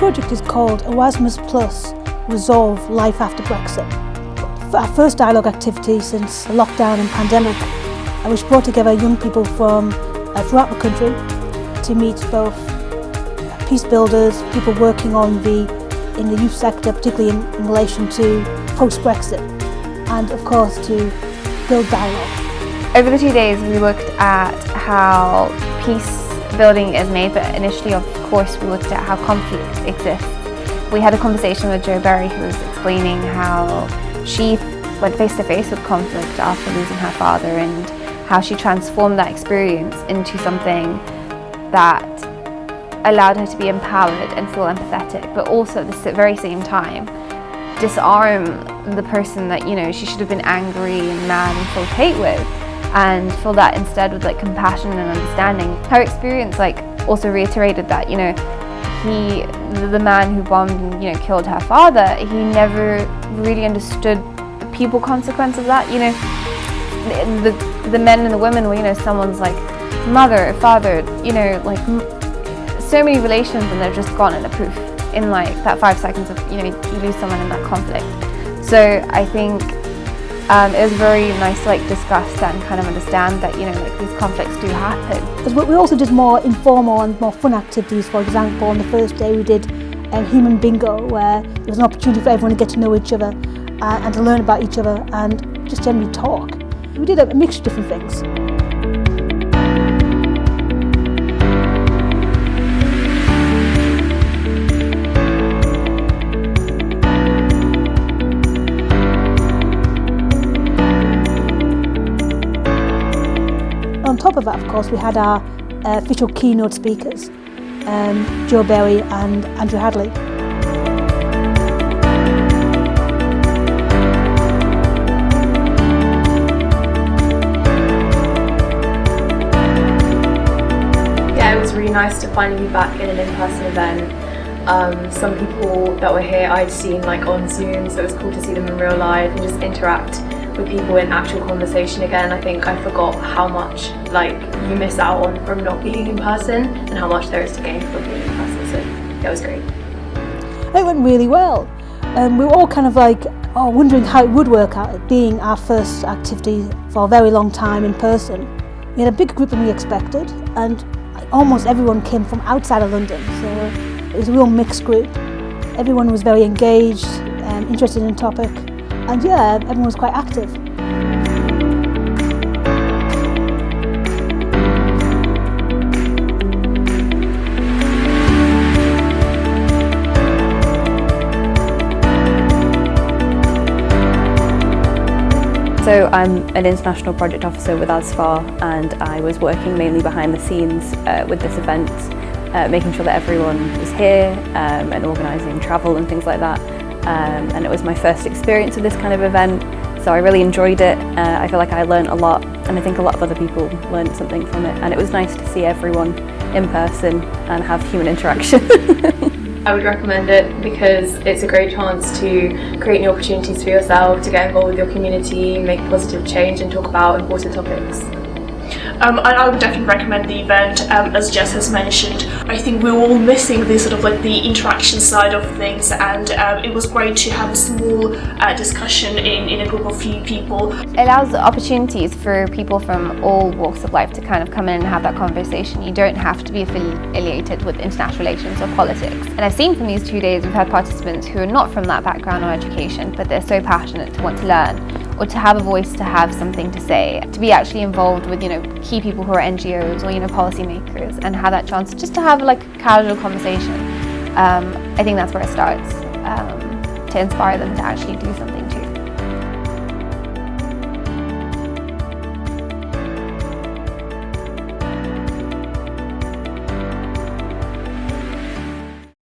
project is called Erasmus Plus Resolve Life After Brexit. Our first dialogue activity since the lockdown and pandemic, which brought together young people from throughout the country to meet both peace builders, people working in the youth sector, particularly in relation to post-Brexit, and of course to build dialogue. Over the 2 days we looked at how peace building is made, but initially of course we looked at how conflict exists. We had a conversation with Jo Berry, who was explaining how she went face to face with conflict after losing her father and how she transformed that experience into something that allowed her to be empowered and feel empathetic, but also at the very same time disarm the person that, you know, she should have been angry and mad and filled hate with, and fill that instead with like compassion and understanding. Her experience also reiterated that, you know, the man who bombed and, you know, killed her father, he never really understood the people consequence of that. You know, the men and the women were, you know, someone's like mother, father, you know, like so many relations, and they're just gone in a poof in like that 5 seconds of, you know, you lose someone in that conflict. So I think it was very nice to like discuss that and kind of understand that, you know, like these conflicts do happen. Because we also did more informal and more fun activities. For example, on the first day we did human bingo, where there was an opportunity for everyone to get to know each other and to learn about each other and just generally talk. We did a mixture of different things. On top of that, of course, we had our official keynote speakers, Jo Berry and Andrew Hadley. Yeah, it was really nice to finally be back in an in-person event. Some people that were here I'd seen like on Zoom, so it was cool to see them in real life and just interact with people in actual conversation again. I think I forgot how much like you miss out on from not being in person and how much there is to gain from being in person. So that was great. It went really well. We were all kind of like wondering how it would work out, it being our first activity for a very long time in person. We had a bigger group than we expected, and almost everyone came from outside of London, so it was a real mixed group. Everyone was very engaged, interested in the topic, and yeah, everyone was quite active. So I'm an international project officer with Asfar, and I was working mainly behind the scenes with this event, making sure that everyone was here and organising travel and things like that. And it was my first experience of this kind of event, so I really enjoyed it. I feel like I learned a lot, and I think a lot of other people learned something from it, and it was nice to see everyone in person and have human interaction. I would recommend it because it's a great chance to create new opportunities for yourself, to get involved with your community, make positive change and talk about important topics. I would definitely recommend the event. As Jess has mentioned, I think we were all missing the sort of like the interaction side of things, and it was great to have a small discussion in a group of few people. It allows opportunities for people from all walks of life to kind of come in and have that conversation. You don't have to be affiliated with international relations or politics. And I've seen from these 2 days we've had participants who are not from that background or education, but they're so passionate to want to learn, or to have a voice, to have something to say, to be actually involved with, you know, key people who are NGOs or, you know, policymakers, and have that chance just to have like a casual conversation. I think that's where it starts, to inspire them to actually do something too.